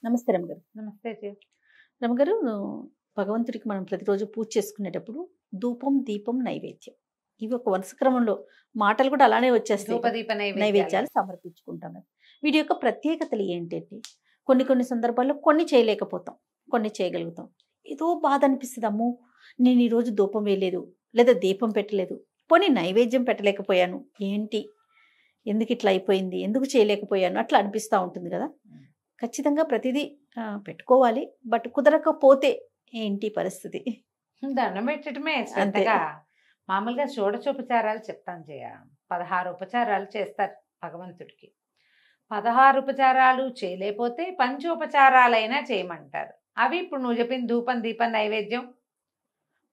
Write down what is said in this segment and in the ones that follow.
నమస్తే రమగారు. నమస్తే జీ. రమగారు, భగవంతుడికి మనం ప్రతిరోజు పూజ చేసుకునేటప్పుడు ధూపం, దీపం, నైవేద్యం ఇవి ఒక వరుస క్రమంలో మాటలు కూడా అలానే వచ్చేస్తాయి కదా. ధూపదీప నైవేద్యాలు. నైవేద్యాలు సమర్పించుకుంటాం కదా. వీటి యొక్క ప్రత్యేకతలు ఏంటంటే కొన్ని సందర్భాల్లో కొన్ని చేయలేకపోతాం, కొన్ని చేయగలుగుతాం. ఏదో బాధ అనిపిస్తుంది, అమ్మో నేను ఈరోజు ధూపం వేయలేదు లేదా దీపం పెట్టలేదు, పోనీ నైవేద్యం పెట్టలేకపోయాను, ఏంటి ఎందుకు ఇట్లా అయిపోయింది, ఎందుకు చేయలేకపోయాను అట్లా అనిపిస్తూ ఉంటుంది కదా. ఖచ్చితంగా ప్రతిదీ పెట్టుకోవాలి, బట్ కుదరకపోతే ఏంటి పరిస్థితి? దండం పెట్టడమే శ్రద్ధగా. మామూలుగా షోడశోపచారాలు చెప్తాను జయ. 16 ఉపచారాలు చేస్తారు భగవంతుడికి. 16 ఉపచారాలు చేయలేకపోతే పంచోపచారాలైనా చేయమంటారు. అవి ఇప్పుడు నువ్వు చెప్పిన ధూపం, దీపం, నైవేద్యం,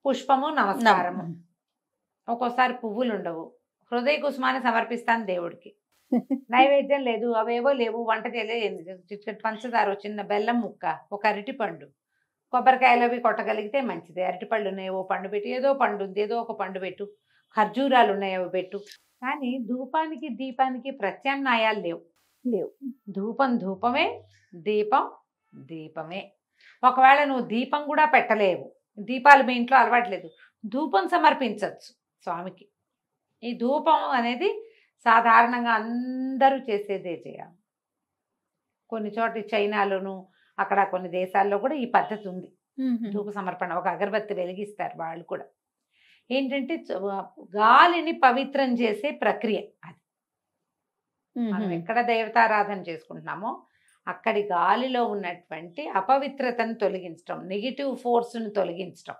పుష్పము, నమస్కారము. ఒక్కోసారి పువ్వులు ఉండవు, హృదయ కుసుమాన్ని సమర్పిస్తాను దేవుడికి. నైవేద్యం లేదు, అవేవో లేవు, వంట చేయలేదు, పంచదార, చిన్న బెల్లం ముక్క, ఒక అరటిపండు, కొబ్బరికాయలు అవి కొట్టగలిగితే మంచిది. అరటిపళ్ళు ఉన్నాయి, ఓ పండు పెట్టు, ఏదో పండు ఉంది ఏదో ఒక పండు పెట్టు, ఖర్జూరాలు ఉన్నాయి అవి పెట్టు. కానీ ధూపానికి దీపానికి ప్రత్యామ్నాయాలు లేవు. ధూపం ధూపమే, దీపం దీపమే. ఒకవేళ నువ్వు దీపం కూడా పెట్టలేవు, దీపాలు మీ ఇంట్లో అలవాట్లేదు, ధూపం సమర్పించవచ్చు స్వామికి. ఈ ధూపం అనేది సాధారణంగా అందరూ చేసేదే చేయాలి. కొన్ని చోట్ల చైనాలోను అక్కడ కొన్ని దేశాల్లో కూడా ఈ పద్ధతి ఉంది. ధూప సమర్పణ, ఒక అగరబత్తి వెలిగిస్తారు వాళ్ళు కూడా. ఏంటంటే గాలిని పవిత్రం చేసే ప్రక్రియ అది. మనం ఎక్కడ దేవతారాధన చేసుకుంటున్నామో అక్కడి గాలిలో ఉన్నటువంటి అపవిత్రతను తొలగించడం, నెగిటివ్ ఫోర్స్ను తొలగించడం,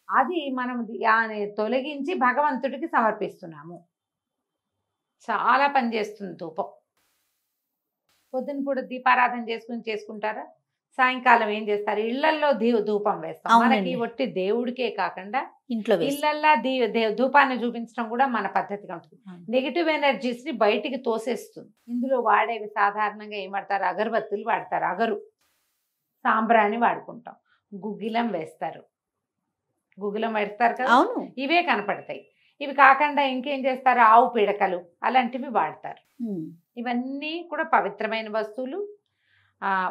అది మనం తొలగించి భగవంతుడికి సమర్పిస్తున్నాము. చాలా పనిచేస్తుంది ధూపం. పొద్దున పూట దీపారాధన చేసుకుంటారా, సాయంకాలం ఏం చేస్తారు, ఇళ్లల్లో ధూపం వేస్తాం. మనకి ఒట్టి దేవుడికే కాకుండా ఇంట్లో ఇళ్లల్లా ధూపాన్ని చూపించడం కూడా మన పద్ధతిగా ఉంటుంది. నెగిటివ్ ఎనర్జీస్ ని బయటికి తోసేస్తుంది. ఇందులో వాడేవి సాధారణంగా ఏం వాడతారు, అగరబత్తులు వాడతారు, అగరు, సాంబ్రాణి వాడుకుంటాం, గుగ్గిలం వేస్తారు, గుగ్గిలం పెడతారు కదా, ఇవే కనపడతాయి. ఇవి కాకుండా ఇంకేం చేస్తారు, ఆవు పిడకలు అలాంటివి వాడతారు. ఇవన్నీ కూడా పవిత్రమైన వస్తువులు,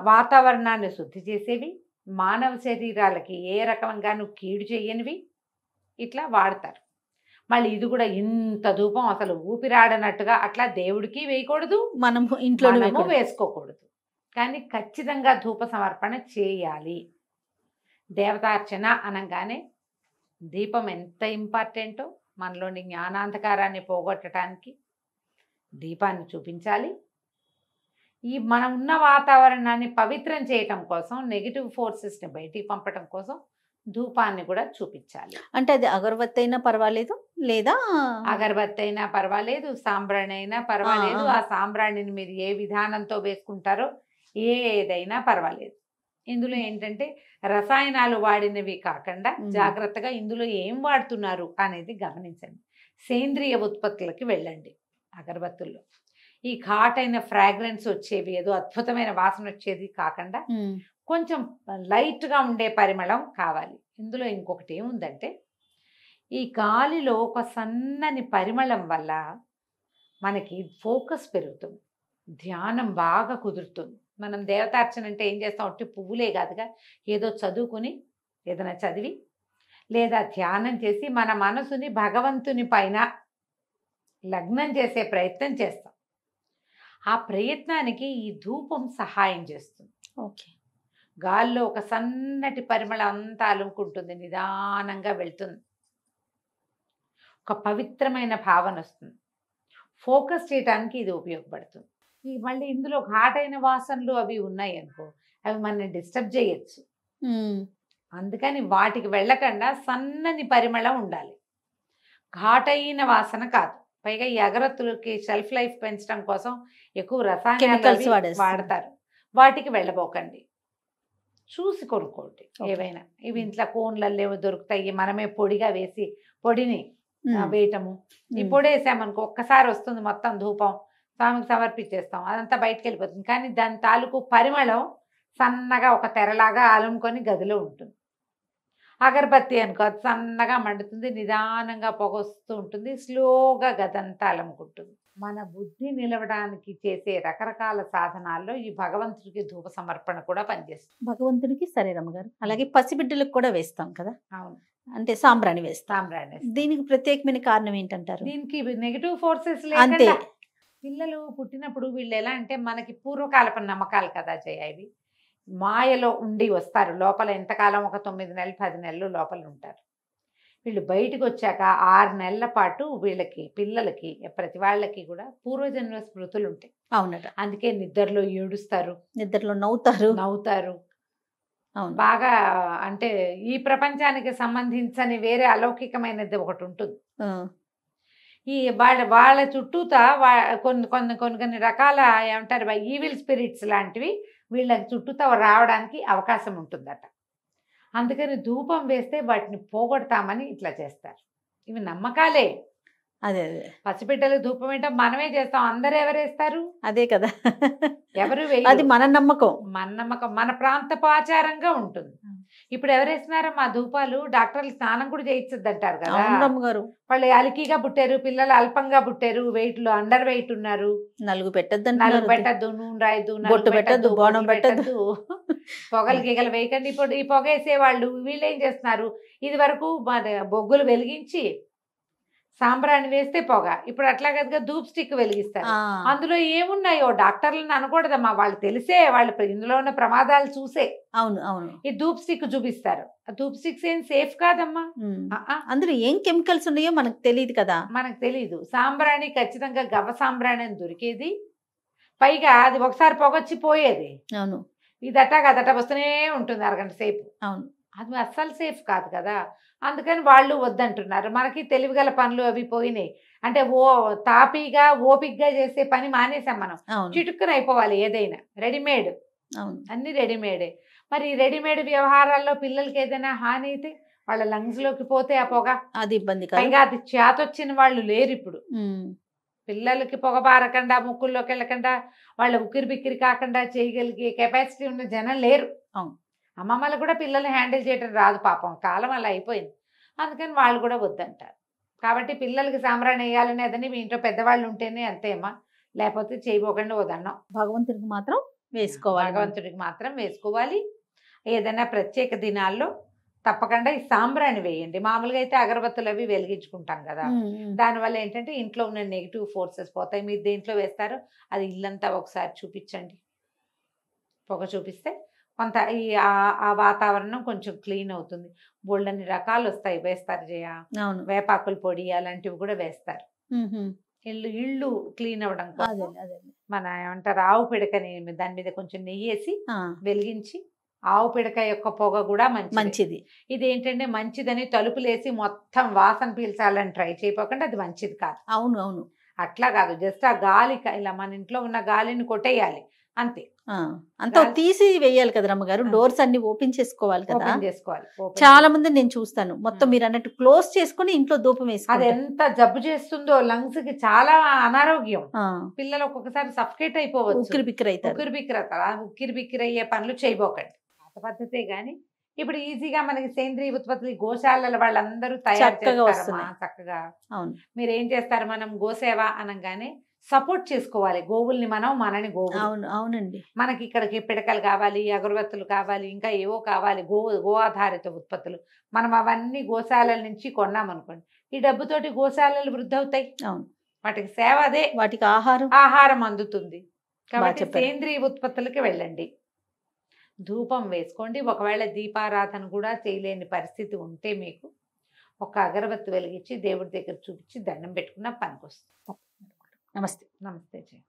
వాతావరణాన్ని శుద్ధి చేసేవి, మానవ శరీరాలకి ఏ రకంగానూ కీడు చేయనివి, ఇట్లా వాడతారు. మళ్ళీ ఇది కూడా ఇంత ధూపం అసలు ఊపిరాడనట్టుగా అట్లా దేవుడికి వేయకూడదు, మనం ఇంట్లో వేసుకోకూడదు. కానీ ఖచ్చితంగా ధూప సమర్పణ చేయాలి. దేవతార్చన అనగానే దీపం ఎంత ఇంపార్టెంటో, మనలోని జ్ఞానాంధకారాన్ని పోగొట్టడానికి దీపాన్ని చూపించాలి. ఈ మనం ఉన్న వాతావరణాన్ని పవిత్రం చేయటం కోసం, నెగిటివ్ ఫోర్సెస్ని బయటికి పంపటం కోసం ధూపాన్ని కూడా చూపించాలి. అంటే అది అగరబత్తి అయినా పర్వాలేదు, లేదా అగరబత్తి అయినా పర్వాలేదు, సాంబ్రాణి అయినా పర్వాలేదు. ఆ సాంబ్రాణిని మీరు ఏ విధానంతో వేసుకుంటారో ఏదైనా పర్వాలేదు. ఇందులో ఏంటంటే రసాయనాలు వాడినవి కాకుండా జాగ్రత్తగా ఇందులో ఏం వాడుతున్నారు అనేది గమనించండి. సేంద్రియ ఉత్పత్తులకి వెళ్ళండి. అగరబత్తుల్లో ఈ ఘాటైన ఫ్రాగ్రెన్స్ వచ్చేవి, ఏదో అద్భుతమైన వాసన వచ్చేది కాకుండా కొంచెం లైట్గా ఉండే పరిమళం కావాలి. ఇందులో ఇంకొకటి ఏముందంటే, ఈ గాలిలో ఒక సన్నని పరిమళం వల్ల మనకి ఫోకస్ పెరుగుతుంది, ధ్యానం బాగా కుదురుతుంది. మనం దేవతార్చన అంటే ఏం చేస్తాం, ఒట్టి పువ్వులే కాదుగా, ఏదో చదువుకుని ఏదైనా చదివి లేదా ధ్యానం చేసి మన మనసుని భగవంతుని పైన లగ్నం చేసే ప్రయత్నం చేస్తాం. ఆ ప్రయత్నానికి ఈ ధూపం సహాయం చేస్తుంది. ఓకే, గాల్లో ఒక సన్నటి పరిమళం అంతా అలుముకుంటుంది, నిదానంగా వెళ్తుంది, ఒక పవిత్రమైన భావన వస్తుంది. ఫోకస్ చేయడానికి ఇది ఉపయోగపడుతుంది. మళ్ళీ ఇందులో ఘాటైన వాసనలు అవి ఉన్నాయి అనుకో, అవి మనల్ని డిస్టర్బ్ చేయొచ్చు. అందుకని వాటికి వెళ్ళకుండా సన్నని పరిమళం ఉండాలి, ఘాటైన వాసన కాదు. పైగా ఈ అగరత్తులకి షెల్ఫ్ లైఫ్ పెంచడం కోసం ఎక్కువ రసాయనాలు వాడతారు, వాటికి వెళ్ళబోకండి. చూసి కొనుక్కోండి ఏవైనా. ఇవి ఇంట్లో కోన్లలో దొరుకుతాయి, మనమే పొడిగా వేసి పొడిని వేయటము. ఈ పొడి వేసామనుకో ఒక్కసారి వస్తుంది మొత్తం ధూపం, స్వామికి సమర్పించేస్తాం, అదంతా బయటకు వెళ్ళిపోతుంది. కానీ దాని తాలూకు పరిమళం సన్నగా ఒక తెరలాగా అలుముకొని గదిలో ఉంటుంది. అగరబత్తి అనుకో, అది సన్నగా మండుతుంది, నిదానంగా పొగ వస్తూ ఉంటుంది, స్లోగా గదంతా అలముకుంటుంది. మన బుద్ధి నిలవడానికి చేసే రకరకాల సాధనాల్లో ఈ భగవంతుడికి ధూప సమర్పణ కూడా పనిచేస్తుంది. భగవంతుడికి సరే రమ్మగారు. అలాగే పసిబిడ్డలకు కూడా వేస్తాం కదా, అవును, అంటే సాంబ్రాణి వేస్తాం. సాంబ్రాణి. దీనికి ప్రత్యేకమైన కారణం ఏంటంటారు? దీనికి నెగిటివ్ ఫోర్సెస్ అంతే. లేకుండా పిల్లలు పుట్టినప్పుడు వీళ్ళు ఎలా అంటే మనకి పూర్వకాలపు నమ్మకాలు కదా జయ, ఇవి మాయలో ఉండి వస్తారు లోపల. ఎంతకాలం, ఒక 9 నెలలు 10 నెలలు లోపల ఉంటారు. వీళ్ళు బయటకు వచ్చాక 6 నెలల పాటు వీళ్ళకి పిల్లలకి ప్రతి వాళ్ళకి కూడా పూర్వజన్మ స్మృతులు ఉంటాయి. అవునట. అందుకే నిద్రలో ఏడుస్తారు, నిద్రలో నవ్వుతారు. అవును. బాగా అంటే ఈ ప్రపంచానికి సంబంధించని వేరే అలౌకికమైనది ఒకటి ఉంటుంది. ఈ వాళ్ళ చుట్టూతా కొన్ని రకాల ఏమంటారు ఈవిల్ స్పిరిట్స్ లాంటివి వీళ్ళ చుట్టూతా రావడానికి అవకాశం ఉంటుందట. అందుకని ధూపం వేస్తే వాటిని పోగొడతామని ఇట్లా చేస్తారు. ఇవి నమ్మకాలే. అదే పసిబిడ్డలు ధూపం ఏంటో మనమే చేస్తాం, అందరూ ఎవరేస్తారు? అదే కదా, ఎవరు అది మన నమ్మకం. మన ప్రాంతపు ఆచారంగా ఉంటుంది. ఇప్పుడు ఎవరేస్తున్నారో మా ధూపాలు, డాక్టర్లు స్నానం కూడా చేయించద్దు అంటారు కదా. వాళ్ళు అలికిగా పుట్టారు, పిల్లలు అల్పంగా పుట్టారు, వెయిట్ లో అండర్ వెయిట్ ఉన్నారు, నలుగు పెట్టద్దు, నూనె రాయద్దు, బొట్టు పెట్టద్దు, బోనం పెట్టద్దు, పొగలు గీగలు వేయకండి. ఇప్పుడు ఈ పొగ వేసే వాళ్ళు వీళ్ళు ఏం చేస్తున్నారు, ఇది వరకు బొగ్గులు వెలిగించి సాంబ్రాణి వేస్తే పొగ, ఇప్పుడు అట్లా కదా ధూప్ స్టిక్ వెలిగిస్తారు. అందులో ఏమున్నాయో డాక్టర్లను అనకూడదమ్మా, వాళ్ళు తెలిసే, వాళ్ళు ఇందులో ఉన్న ప్రమాదాలు చూసే అవును ఈ ధూప్ స్టిక్ చూపిస్తారు. ఆ ధూప్ స్టిక్స్ ఏం సేఫ్ కాదమ్మా. అందులో ఏం కెమికల్స్ ఉన్నాయో మనకు తెలియదు కదా. మనకు తెలియదు. సాంబ్రాణి ఖచ్చితంగా గవ్వ సాంబ్రాణి అని దొరికేది, పైగా అది ఒకసారి పొగొచ్చి పోయేది. అవును. ఇదట కదట వస్తూనే ఉంటుంది అరగంట సేపు. అవును. అది అస్సలు సేఫ్ కాదు కదా. అందుకని వాళ్ళు వద్దంటున్నారు. మనకి తెలివిగల పనులు అవి పోయినాయి అంటే తాపీగా ఓపిక్గా చేసే పని మానేసాం మనం. చిటుక్కున అయిపోవాలి ఏదైనా, రెడీమేడ్, అన్ని రెడీమేడే. మరి రెడీమేడ్ వ్యవహారాల్లో పిల్లలకి ఏదైనా హాని అయితే వాళ్ళ లంగ్స్ లోకి పోతే ఆ పొగ, అది ఇబ్బంది. పైగా అది చేతొచ్చిన వాళ్ళు లేరు ఇప్పుడు. పిల్లలకి పొగ బారకుండా, ముక్కుల్లోకి వెళ్ళకుండా, వాళ్ళ ఉక్కిరి బిక్కిరి కాకుండా చేయగలిగే కెపాసిటీ ఉన్న జనం లేరు. అమ్మమ్మలు కూడా పిల్లల్ని హ్యాండిల్ చేయడం రాదు పాపం, కాలం అలా అయిపోయింది. అందుకని వాళ్ళు కూడా వద్దంటారు. కాబట్టి పిల్లలకి సాంబ్రాణి వేయాలని అదని మీ ఇంట్లో పెద్దవాళ్ళు ఉంటేనే అంతేమ్మా, లేకపోతే చేయబోకుండా వదన్నాం. భగవంతుడికి మాత్రం వేసుకోవాలి. ఏదైనా ప్రత్యేక దినాల్లో తప్పకుండా ఈ సాంబ్రాణి వేయండి. మామూలుగా అయితే అగరబత్తులు అవి వెలిగించుకుంటాం కదా, దానివల్ల ఏంటంటే ఇంట్లో ఉన్న నెగిటివ్ ఫోర్సెస్ పోతాయి. మీరు దేంట్లో వేస్తారో అది ఇల్లంతా ఒకసారి చూపించండి, పొగ చూపిస్తే కొంత ఆ వాతావరణం కొంచెం క్లీన్ అవుతుంది. బోల్డన్ని రకాలు వస్తాయి వేస్తారు జయ. వేపాకుల పొడి అలాంటివి కూడా వేస్తారు. ఇళ్ళు క్లీన్ అవ్వడం కోసం మన ఏమంటారు ఆవు పిడకని దాని మీద కొంచెం నెయ్యి వేసి వెలిగించి, ఆవు పిడక యొక్క పొగ కూడా మంచిది. ఇది ఏంటంటే మంచిదని తలుపులేసి మొత్తం వాసన పీల్చాలని ట్రై చేయకుండా, అది మంచిది కాదు. అవును. అట్లా కాదు, జస్ట్ ఆ గాలి ఇలా మన ఇంట్లో ఉన్న గాలిని కొట్టేయాలి అంతే. అంతా తీసి వేయాలి కదా రమ్మగారు. డోర్స్ అన్ని ఓపెన్ చేసుకోవాలి కదా. చాలా మంది నేను చూస్తాను మొత్తం మీరు అన్నట్టు క్లోజ్ చేసుకుని ఇంట్లో ధూపం వేసి, అది ఎంత జబ్బు చేస్తుందో లంగ్స్ కి, చాలా అనారోగ్యం. పిల్లలు ఒక్కొక్కసారి సఫకేట్ అయిపోవచ్చు, ఉక్కిరి బిక్కిరి అయ్యే పనులు చేయబోకండి. పాత పద్ధతే గాని ఇప్పుడు ఈజీగా మనకి సేంద్రియ ఉత్పత్తులు గోశాలల వాళ్ళందరూ తయారు చేస్తారు చక్కగా. మీరు ఏం చేస్తారు, మనం గోసేవ అనగానే సపోర్ట్ చేసుకోవాలి గోవుల్ని, మనని గోవులు. అవునండి. మనకి ఇక్కడికి పిడకలు కావాలి, అగరబత్తులు కావాలి, ఇంకా ఏవో కావాలి, గో ఆధారిత ఉత్పత్తులు. మనం అవన్నీ గోశాలల నుంచి కొన్నామనుకోండి, ఈ డబ్బుతోటి గోశాలలు వృద్ధి అవుతాయి. వాటికి సేవ అదే, వాటికి ఆహారం అందుతుంది. కాబట్టి సేంద్రియ ఉత్పత్తులకి వెళ్ళండి, ధూపం వేసుకోండి. ఒకవేళ దీపారాధన కూడా చేయలేని పరిస్థితి ఉంటే మీకు ఒక అగరబత్తి వెలిగించి దేవుడి దగ్గర చూపించి దండం పెట్టుకున్న పనికొస్తుంది. నమస్తే. నమస్తే జయ.